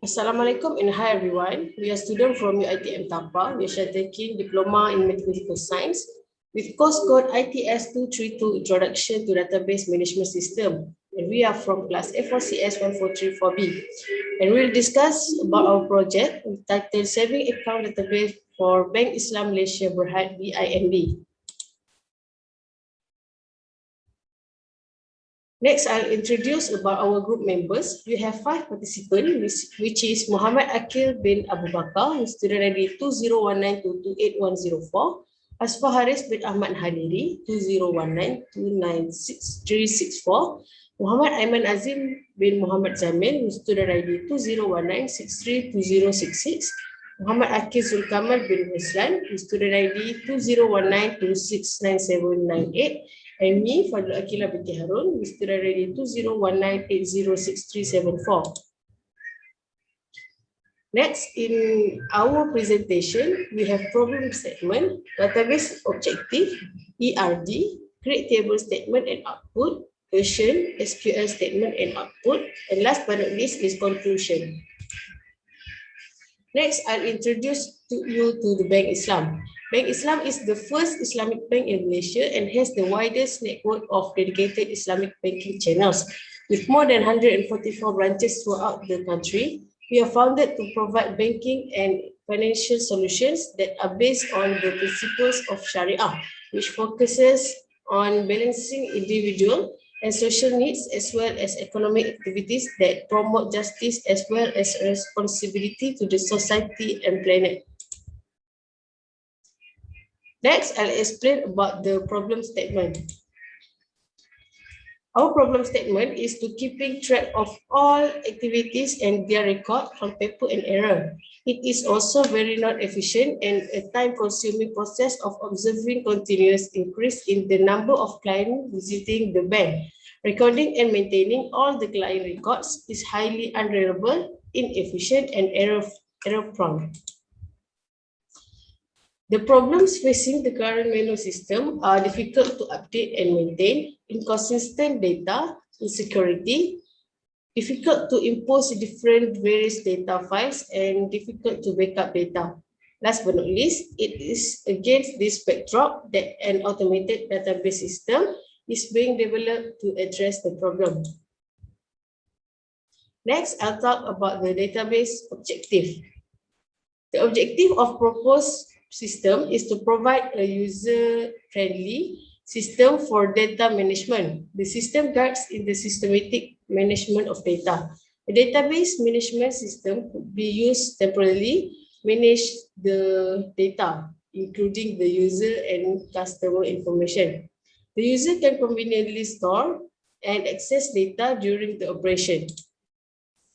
Assalamualaikum and hi everyone. We are students from UITM Tapa. We are taking Diploma in Mathematical Science with course code ITS232 Introduction to Database Management System. And we are from class A4CS 1434B. And we'll discuss about our project titled Saving Account Database for Bank Islam Malaysia BERHAD BIMB. Next, I'll introduce about our group members. We have 5 participants, which is Muhammad Akil bin Abu Bakar, student ID 2019228104, Asfa Haris bin Ahmad Hadiri, 2019296364, Muhammad Aiman Azim bin Muhammad Zamil, student ID 2019632066, Muhammad Akil Zulkamal bin Ruslan, student ID 2019269798, and me, Fadlu Akila binti Harun, student ID 2019806374. Next, in our presentation, we have problem statement, database objective, ERD, create table statement and output, question, SQL statement and output, and last but not least is conclusion. Next, I'll introduce you to the Bank Islam. Bank Islam is the first Islamic bank in Malaysia and has the widest network of dedicated Islamic banking channels. With more than 144 branches throughout the country, we are founded to provide banking and financial solutions that are based on the principles of Sharia, which focuses on balancing individual and social needs as well as economic activities that promote justice as well as responsibility to the society and planet. Next, I'll explain about the problem statement. Our problem statement is to keeping track of all activities and their record on paper and error. It is also very not efficient and a time-consuming process of observing continuous increase in the number of clients visiting the bank. Recording and maintaining all the client records is highly unreliable, inefficient, and error-prone. The problems facing the current manual system are difficult to update and maintain, inconsistent data, insecurity, difficult to impose different various data files, and difficult to backup data. Last but not least, it is against this backdrop that an automated database system is being developed to address the problem. Next, I'll talk about the database objective. The objective of proposed system is to provide a user-friendly system for data management. The system guides in the systematic management of data. A database management system could be used temporarily, manage the data, including the user and customer information. The user can conveniently store and access data during the operation.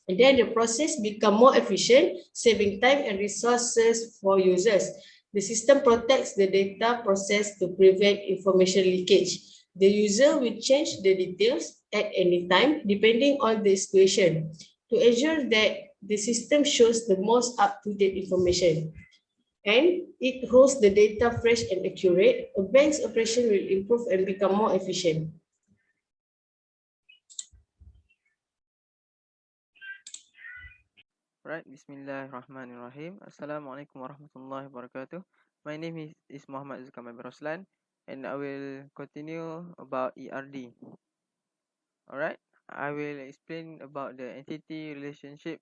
And then the process become more efficient, saving time and resources for users. The system protects the data process to prevent information leakage. The user will change the details at any time, depending on the situation, to ensure that the system shows the most up-to-date information. And it holds the data fresh and accurate. A bank's operation will improve and become more efficient. Right, Bismillahirrahmanirrahim. Assalamualaikum warahmatullahi wabarakatuh. My name is Muhammad Zulkamal bin Roslan, and I will continue about ERD. Alright, I will explain about the entity relationship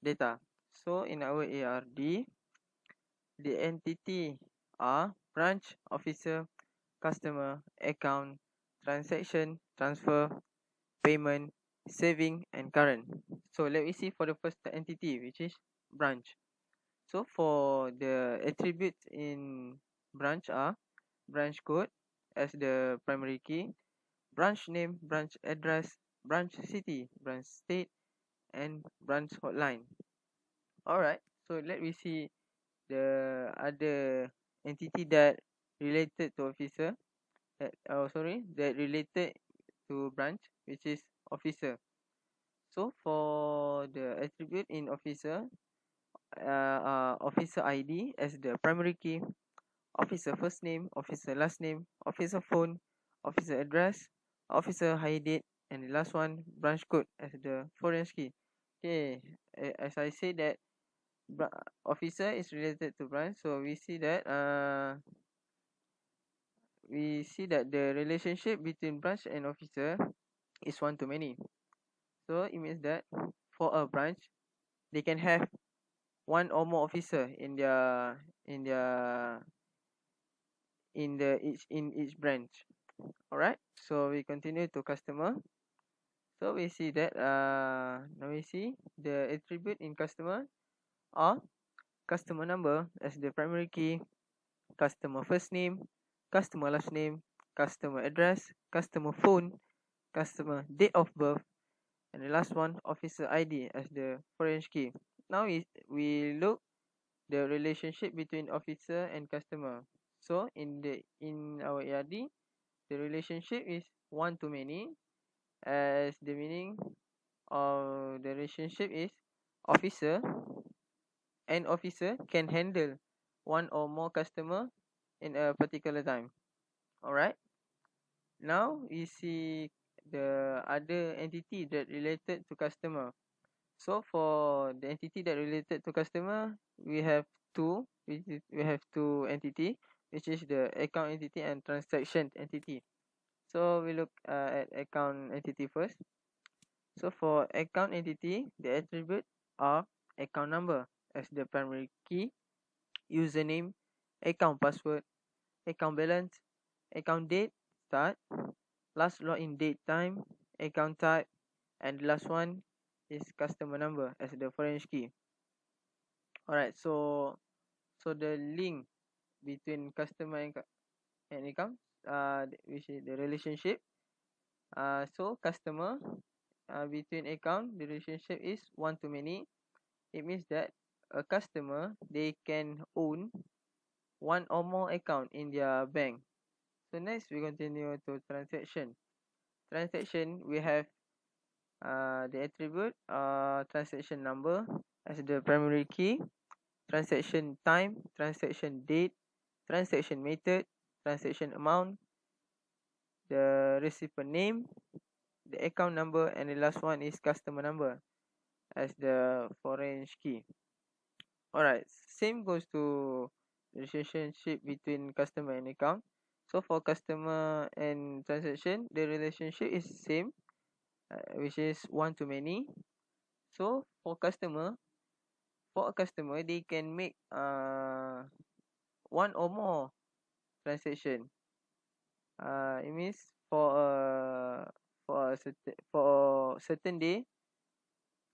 data. So in our ERD, the entity are branch, officer, customer, account, transaction, transfer, payment, saving, and current. So let me see for the first entity, which is branch. So for the attributes in branch are branch code as the primary key, branch name, branch address, branch city, branch state, and branch hotline. Alright, so let me see the other entity that related to officer. That related to branch, which is officer. So for the attribute in officer, officer ID as the primary key, officer first name, officer last name, officer phone, officer address, officer hire date, and the last one branch code as the foreign key. Okay, as I say that officer is related to branch, so we see that the relationship between branch and officer is one to many. So it means that for a branch, they can have one or more officer in each branch. All right. So we continue to customer. So we see that now we see the attribute in customer are customer number as the primary key, customer first name, customer last name, customer address, customer phone, customer date of birth, and the last one officer ID as the foreign key. Now we look the relationship between officer and customer. So in our ARD, the relationship is one to many, as the meaning of the relationship is officer officer can handle one or more customer in a particular time. All right. Now we see the other entity that related to customer. So for the entity that related to customer, we have two. We have two entity, which is the account entity and transaction entity. So we look at account entity first. So for account entity, the attribute are account number as the primary key, username, account password, account balance, account date, start, last login date time, account type, and the last one is customer number as the foreign key. Alright, so the link between customer and account, which is the relationship. So customer between account, the relationship is one to many. It means that a customer, they can own one or more account in their bank. So next we continue to transaction. Transaction, we have the attribute transaction number as the primary key, transaction time, transaction date, transaction method, transaction amount, the recipient name, the account number, and the last one is customer number as the foreign key. Alright, same goes to relationship between customer and account. So for customer and transaction, the relationship is same, which is one to many. So for a customer, they can make one or more transaction. It means for a certain day,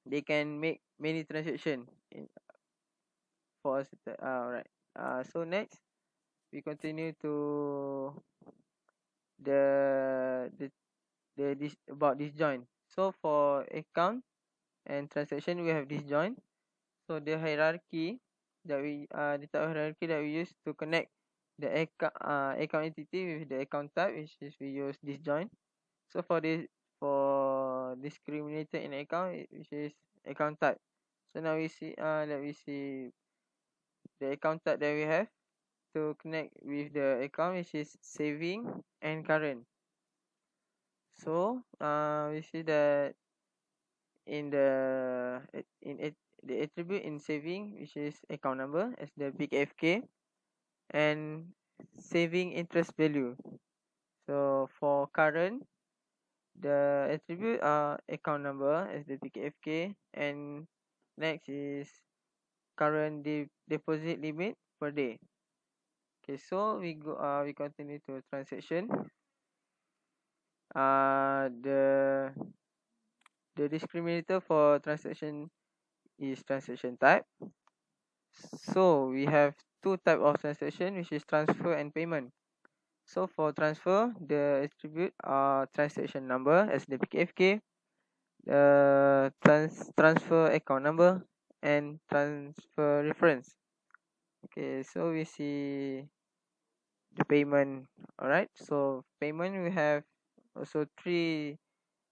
they can make many transaction for a certain. Right. So next, we continue to this about disjoint. So for account and transaction, we have disjoint. So the hierarchy that the type of hierarchy that we use to connect the account entity with the account type, which is we use disjoint. So for discriminator in account, which is account type. So now we see the account type that we have to connect with the account, which is saving and current. So we see that in the attribute in saving, which is account number as the big FK, and saving interest value. So for current, the attribute are account number as the big FK, and next is current deposit limit per day. Okay, so we continue to transaction. The discriminator for transaction is transaction type. So we have two type of transaction, which is transfer and payment. So for transfer, the attribute are transaction number as the BKFK, transfer account number, and transfer reference. Okay, so we see the payment. Alright, so payment, we have also three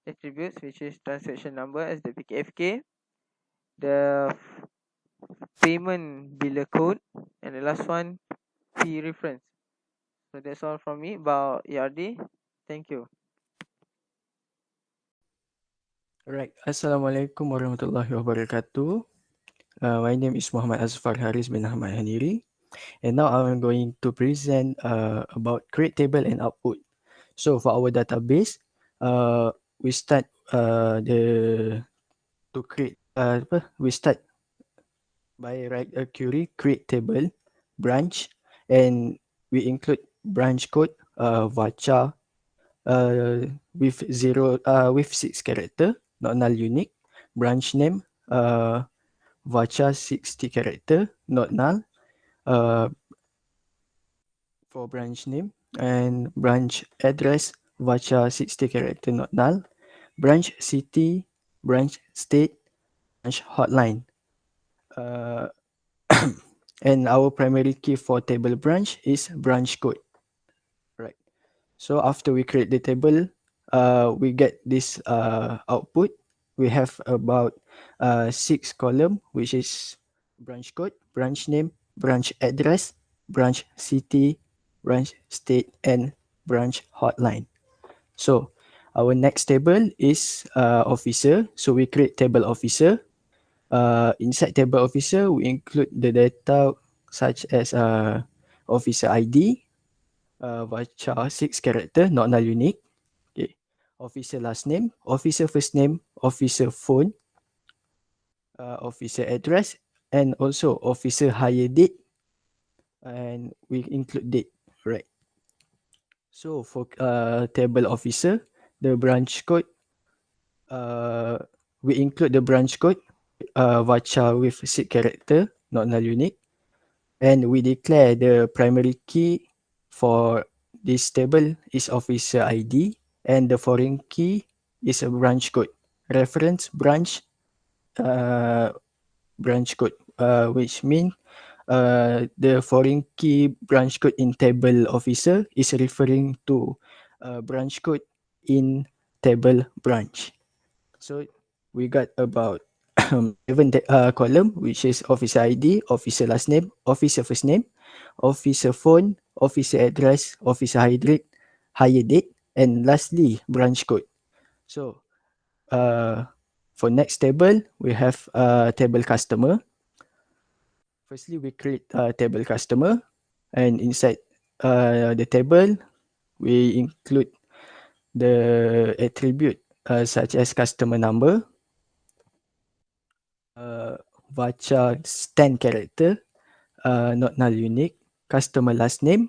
attributes, which is transaction number as the BKFK, the payment bill code, and the last one, fee reference. So that's all from me about ERD. Thank you. Right. Assalamualaikum warahmatullahi wabarakatuh. My name is Muhammad Azfar Haris bin Ahmad Haniri, and now I'm going to present about create table and output. So for our database, we start the to create we start by write a query create table branch, and we include branch code varchar with with 6 character, not null unique. Branch name varchar 60 character, not null. Uh, for branch name and branch address varchar 60 character, not null. Branch city, branch state, branch hotline. Uh, and our primary key for table branch is branch code. Right. So after we create the table, we get this output. We have about 6 column, which is branch code, branch name, branch address, branch city, branch state, and branch hotline. So our next table is officer. So we create table officer. Inside table officer, we include the data such as officer ID, varchar 6 character, not null unique. Okay. Officer last name, officer first name, officer phone, officer address, and also officer hire date, and we include date. Right. So for table officer, the branch code, uh, we include the branch code varchar with 6 character, not null unique, and we declare the primary key for this table is officer ID, and the foreign key is a branch code. Reference uh, branch code, which mean the foreign key branch code in table officer is referring to branch code in table branch. So we got about 7 column, which is officer ID, officer last name, officer first name, officer phone, officer address, officer hire date, and lastly branch code. So uh, for next table, we have table customer. Firstly, we create a table customer, and inside the table, we include the attribute such as customer number, uh, varchar 10 character, not null unique, customer last name,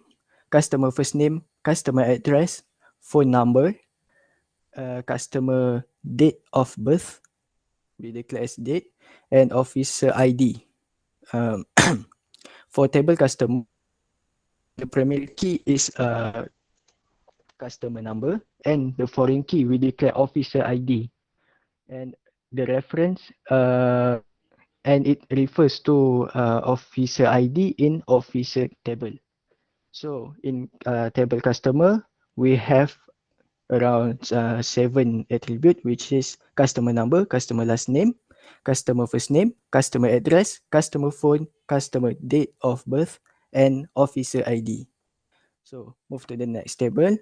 customer first name, customer address, phone number, customer date of birth, we declare as date, and officer ID. Um, for table customer, the primary key is customer number, and the foreign key we declare officer ID, and the reference and it refers to officer ID in officer table. So in table customer, we have around 7 attribute, which is customer number, customer last name, customer first name, customer address, customer phone, customer date of birth, and officer ID. So move to the next table.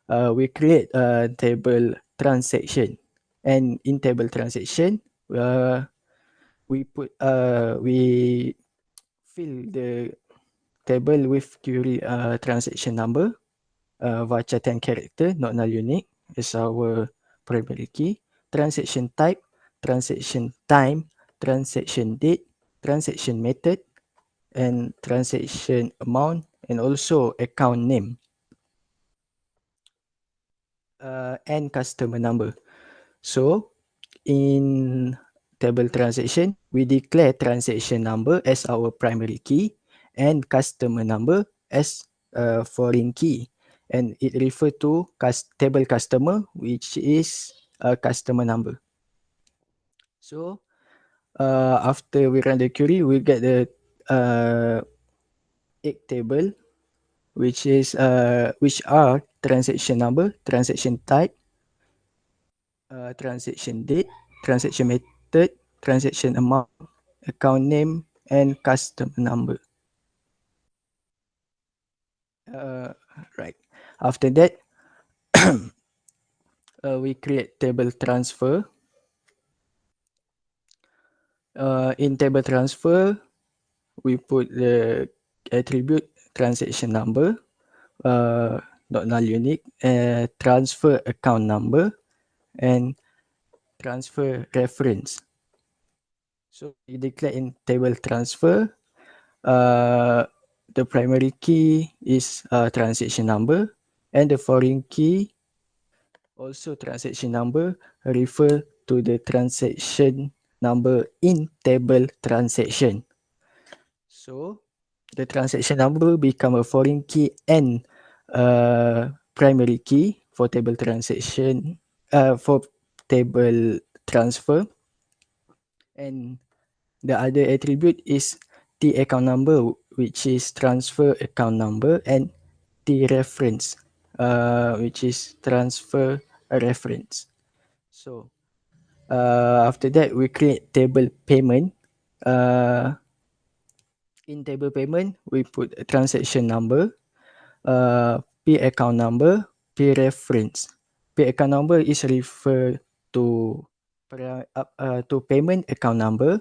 We create a table transaction, and in table transaction, uh, we fill the table with query transaction number, varchar 10 character, not null unique, is our primary key. Transaction type, transaction time, transaction date, transaction method, and transaction amount, and also account name, and customer number. So in table transaction, we declare transaction number as our primary key and customer number as a foreign key. And it refer to table customer, which is a customer number. So after we run the query, we get the uh, egg table, which are transaction number, transaction type, transaction date, transaction method, transaction amount, account name, and customer number. Uh, right. After that, we create table transfer. In table transfer, we put the attribute transaction number, not null unique, transfer account number, and transfer reference. So we declare in table transfer, uh, the primary key is transaction number, and the foreign key also transaction number refer to the transaction number in table transaction. So the transaction number become a foreign key and primary key for table transaction, for table transfer, and the other attribute is T account number, which is transfer account number, and T reference, which is transfer reference. So after that, we create table payment. Uh, in table payment, we put a transaction number, P account number, P reference. P account number is referred to to payment account number,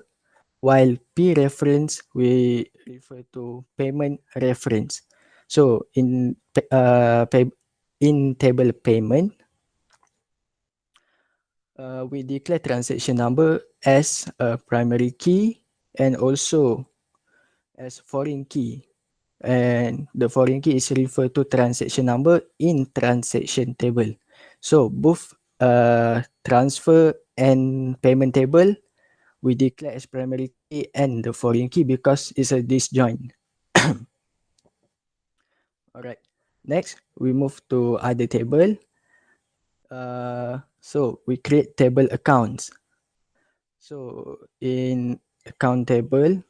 while P reference we refer to payment reference. So in table payment, we declare transaction number as a primary key and also as foreign key. And the foreign key is referred to transaction number in transaction table. So both transfer and payment table we declare as primary key and the foreign key because it's a disjoint. Alright. Next, we move to other table. So we create table accounts. So in account table,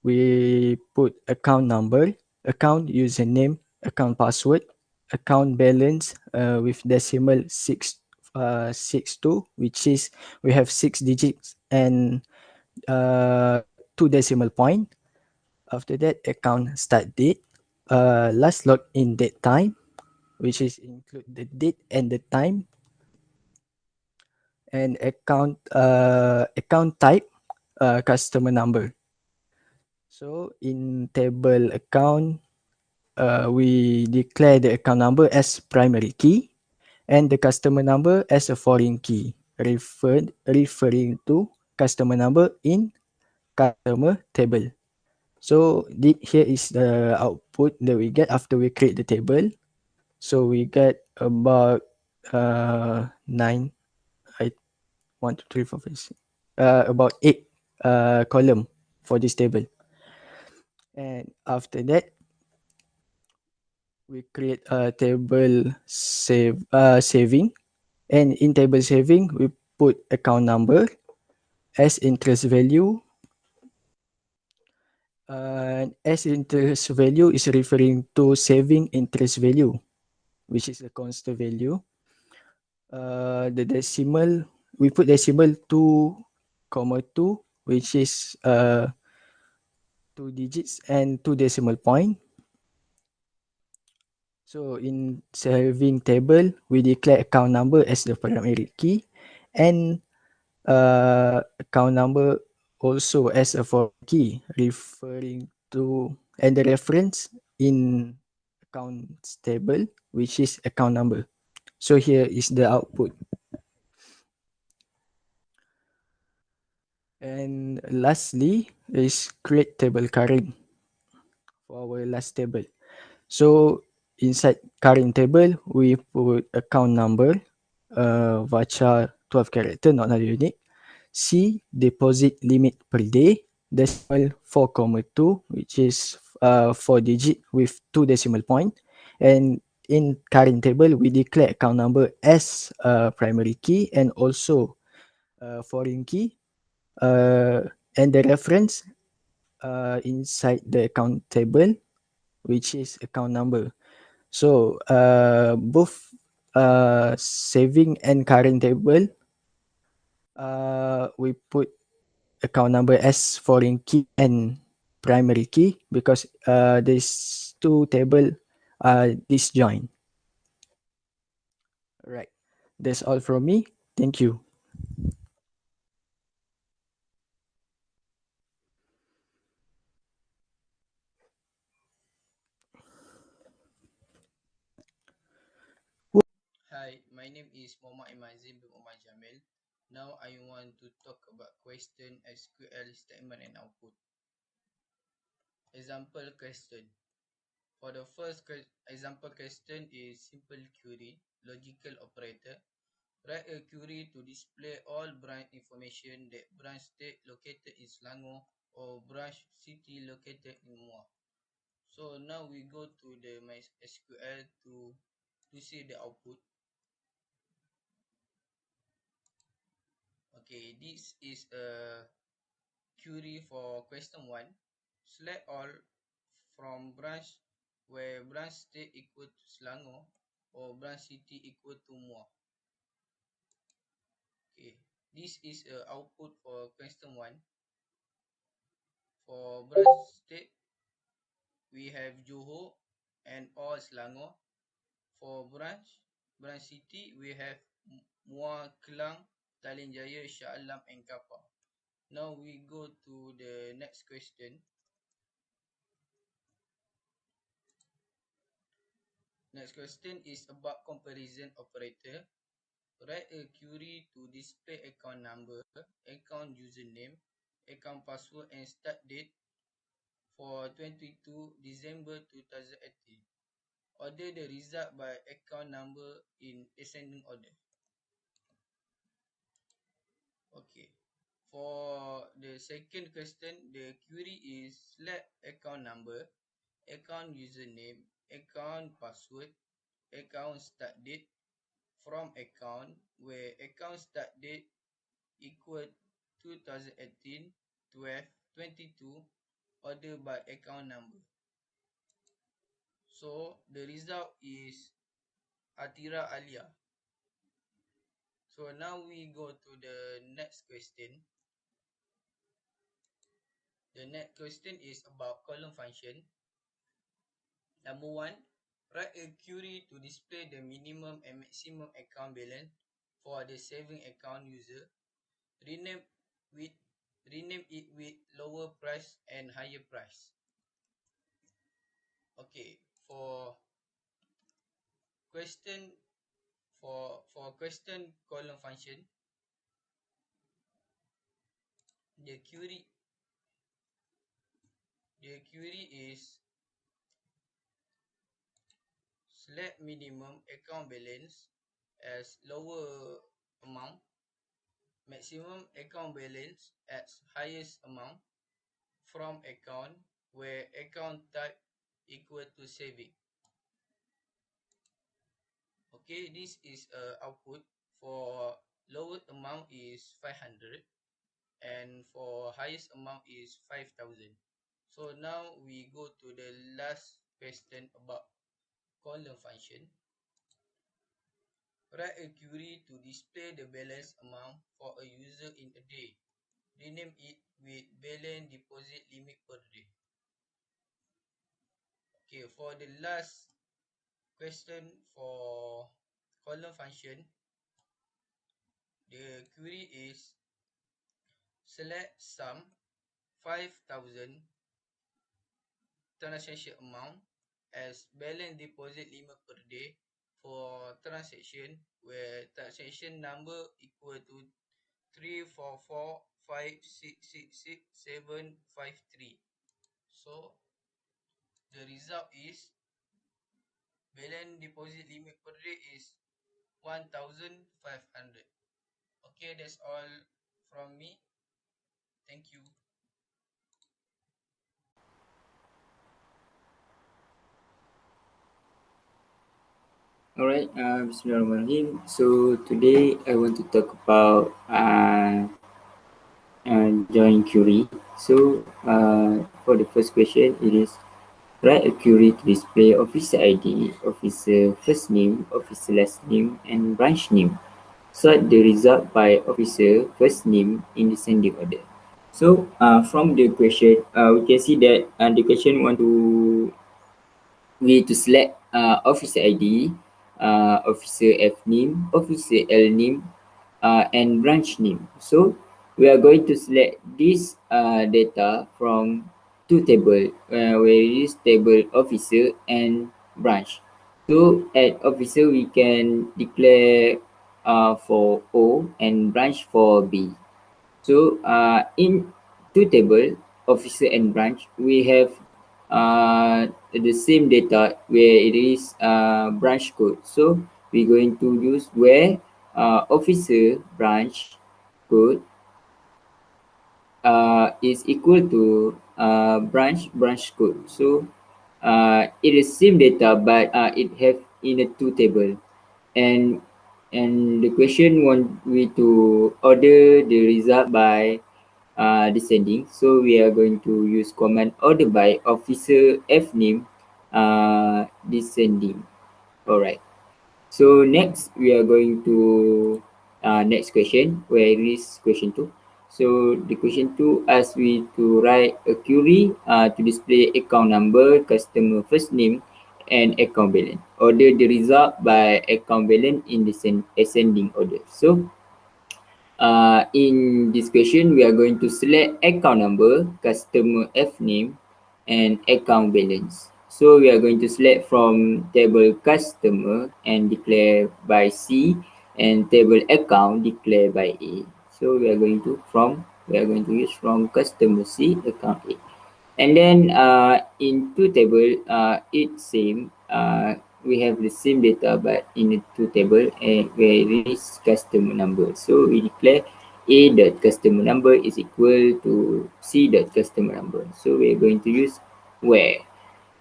we put account number, account username, account password, account balance with decimal 662, which is we have 6 digits and 2 decimal point. After that, account start date, last login date time, which is include the date and the time, and account type, customer number. So in table account, we declare the account number as primary key and the customer number as a foreign key, referring to customer number in customer table. So here is the output that we get after we create the table. So we get about nine, I 1, 2, 3, 4, 5, 6, about 8 column for this table. And after that, we create a table saving, and in table saving we put account number as interest value, and as interest value is referring to saving interest value, which is a constant value. The decimal, we put decimal 2,2, which is 2 digits and 2 decimal point. So in saving table, we declare account number as the primary key and account number also as a foreign key, referring to, and the reference in accounts table, which is account number. So here is the output. And lastly is create table current for our last table. So inside current table, we put account number, VACHA 12 character, not another unit. C, deposit limit per day, decimal 4,2, which is 4 digit with 2 decimal point. And in current table, we declare account number as primary key and also foreign key. And the reference inside the account table, which is account number. So both saving and current table, we put account number as foreign key and primary key because these two table are disjoint. Right. That's all from me. Thank you. Hi, my name is Muhammad Imazim bin Umar Jamil. Now I want to talk about question SQL statement and output. Example question. For the first example question is simple query, logical operator. Write a query to display all branch information that branch state located in Selangor or branch city located in Muar. So now we go to the MySQL to see the output. Okay, this is a query for question 1. Select all from branch where branch state equal to Selangor or branch city equal to Muar. Okay, this is a output for question 1. For branch state, we have Johor and all Selangor. For branch city, we have Muar, Kelang, Talin Jaya, Shah Alam and Kapar. Now we go to the next question. Next question is about comparison operator. Write a query to display account number, account username, account password and start date for 22 December 2018. Order the result by account number in ascending order. Okay. For the second question, the query is select account number, account username, account password, account start date from account where account start date equal 2018 12 22 order by account number. So the result is Atira Alia. So now we go to the next question. The next question is about column function. Number 1, write a query to display the minimum and maximum account balance for the saving account user. Rename it with lower price and higher price. Okay, for question column function, the query is select minimum account balance as lower amount, maximum account balance as highest amount from account where account type equal to saving. Okay, this is output. For lowest amount is 500 and for highest amount is 5,000. So now we go to the last question about column function. Write a query to display the balance amount for a user in a day. Rename it with balance deposit limit per day. Okay, for the last question for column function, the query is select sum 5,000 transaction amount as balance deposit limit per day for transaction where transaction number equal to 34456666753. So the result is balance deposit limit per day is 1,500. Okay, that's all from me. Thank you. Alright, Bismillahirrahmanirrahim. So today I want to talk about join query. So for the first question, it is write a query to display officer ID, officer first name, officer last name, and branch name. Sort the result by officer first name in descending order. So from the question, we can see that the question we need to select officer ID, officer F name, officer L name, and branch name. So we are going to select this data from two tables, where it is table officer and branch. So at officer we can declare for O and branch for B. So in two table, officer and branch, we have the same data where it is branch code. So we're going to use where officer branch code is equal to branch code. So it is same data, but it have in a two table, and the question want we to order the result by descending. So we are going to use command order by officer F name descending. Alright. So next we are going to next question, where is question 2. So the question 2 asks we to write a query to display account number, customer first name and account balance. Order the result by account balance in ascending order. So in this question, we are going to select account number, customer F name, and account balance. So we are going to select from table customer and declare by C, and table account declare by A. So we are going to use from customer C account A. And then in two table, it's same. We have the same data, but in the two table, and where it is customer number. So we declare A dot customer number is equal to C dot customer number. So we're going to use where.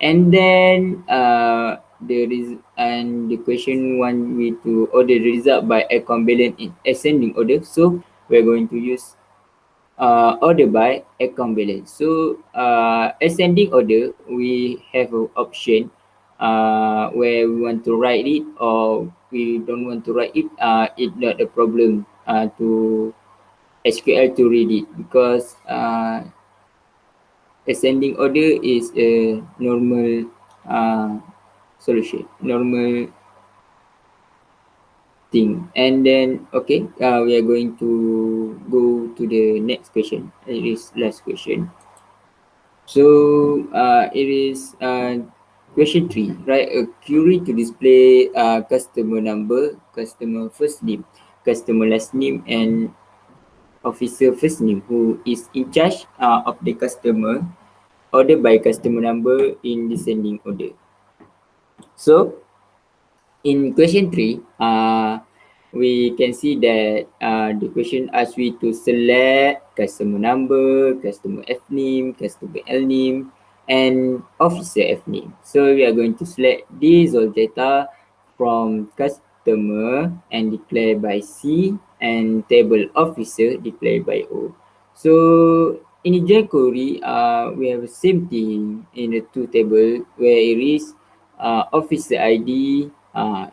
And then the question want me to order the result by account balance in ascending order. So we're going to use order by account balance. So ascending order, we have an option where we want to write it or we don't want to write it. It's not a problem to SQL to read it, because ascending order is a normal solution, normal thing. And then okay, we are going to go to the next question. It is last question. So it is question 3. Write a query to display customer number, customer first name, customer last name, and officer first name who is in charge of the customer, order by customer number in descending order. So in question 3, we can see that the question asks we to select customer number, customer F name, customer L name, and officer F name. So we are going to select these all data from customer and declare by C, and table officer declare by O. So in the join query, we have the same thing in the two table, where it is officer ID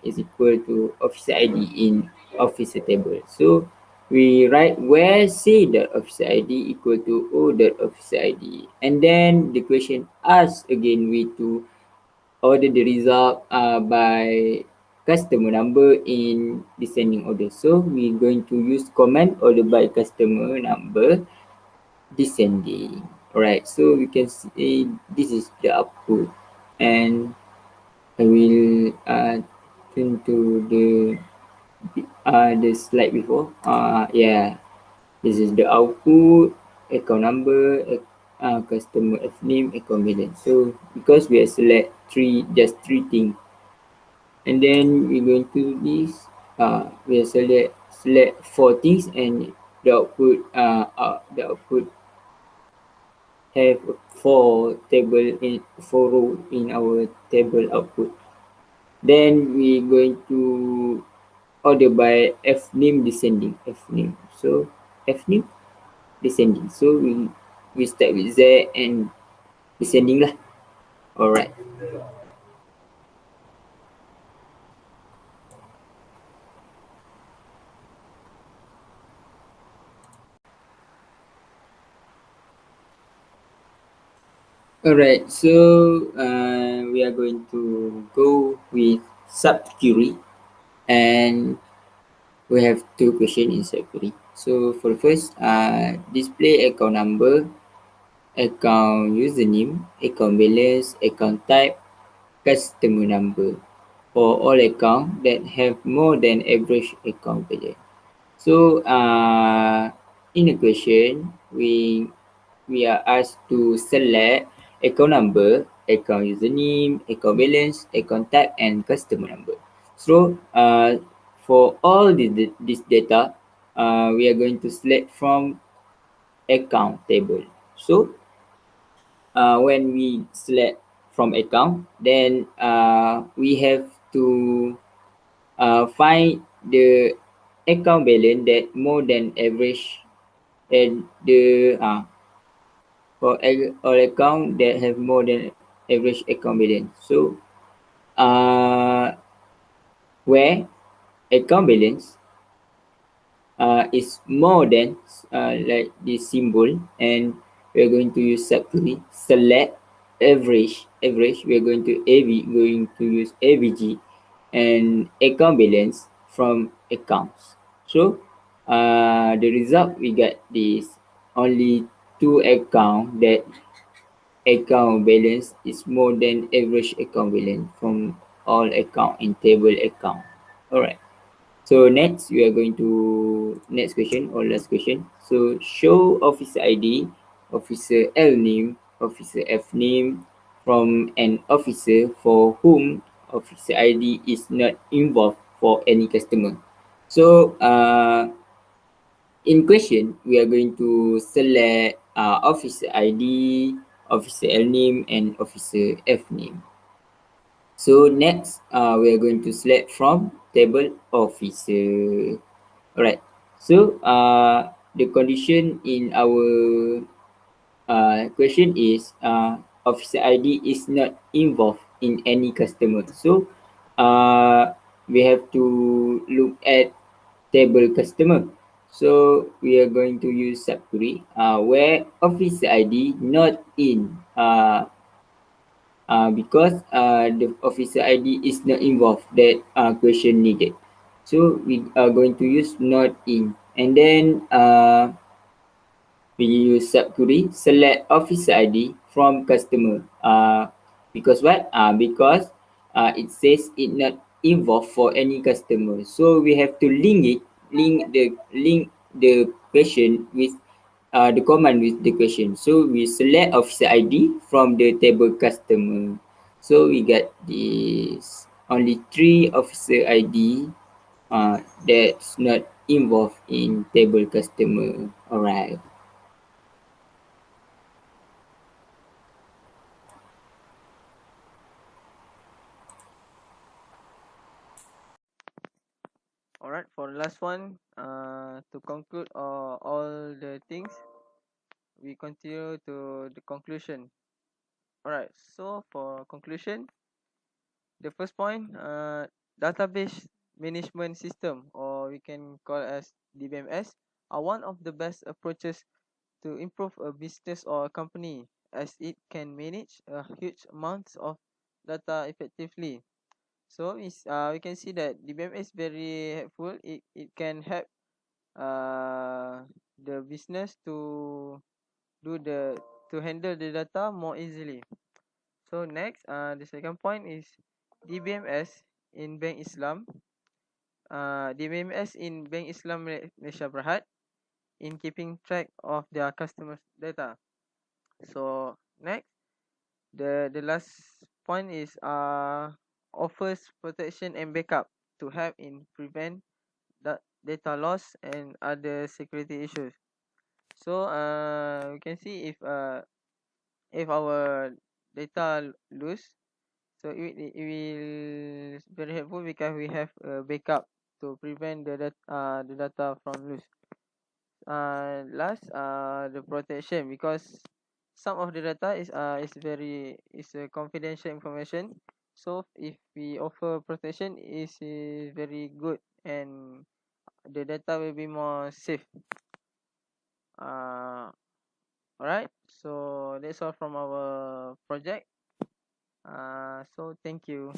is equal to officer ID in officer table. So we write where C dot officer ID equal to O dot officer ID. And then the question asks again we to order the result by customer number in descending order. So we're going to use command order by customer number descending. Alright, so we can see this is the output, and I will turn to the slide before. Yeah, this is the output, account number, customer F name, account balance. So because we have select just three things, and then we're going to this. We have select four things, and the output have four row in our table output. Then we're going to order by F name descending. F name. So F name descending. So we start with Z and descending lah. Alright. Alright, so we are going to go with sub query, and we have two questions in sub query. So for the first, display account number, account username, account balance, account type, customer number. for all account that have more than average account balance. So in the question, we are asked to select account number, account username, account balance, account type, and customer number. So for all this data, we are going to select from account table. So when we select from account, then we have to find the account balance that more than average and the for all account that have more than average account balance. So uh, where account balance is more than like this symbol, and we're going to use subquery select average. We're going to use avg and account balance from accounts. So the result we get is only two account that account balance is more than average account balance from all account in table account. All right. So next we are going to next question or last question. So show officer ID, officer L name, officer F name from an officer for whom officer ID is not involved for any customer. So in question we are going to select officer ID, officer L name, and officer F name. So next, we are going to select from table officer. Alright. So the condition in our question is officer ID is not involved in any customer. So we have to look at table customer. So we are going to use subquery where officer ID not in because the officer ID is not involved that question needed. So we are going to use not in, and then we use subquery select officer ID from customer. Because what? Because it says it not involved for any customer. So we have to link the question with the command with the question. So we select officer ID from the table customer. So we get this only three officer ID that's not involved in table customer. Alright. All right, for the last one, to conclude all the things, we continue to the conclusion. All right, so for conclusion, the first point, database management system, or we can call as DBMS, are one of the best approaches to improve a business or a company, as it can manage a huge amounts of data effectively. So we can see that DBMS is very helpful. It can help the business do the to handle the data more easily. So next, the second point is DBMS in Bank Islam. DBMS in Bank Islam Malaysia Berhad in keeping track of their customers' data. So next, the last point is offers protection and backup to help in prevent data loss and other security issues. So we can see if our data lose, so it will very helpful because we have a backup to prevent the data from lose. Last, the protection, because some of the data is a confidential information. So if we offer protection, is very good, and the data will be more safe. Alright, so that's all from our project. So thank you.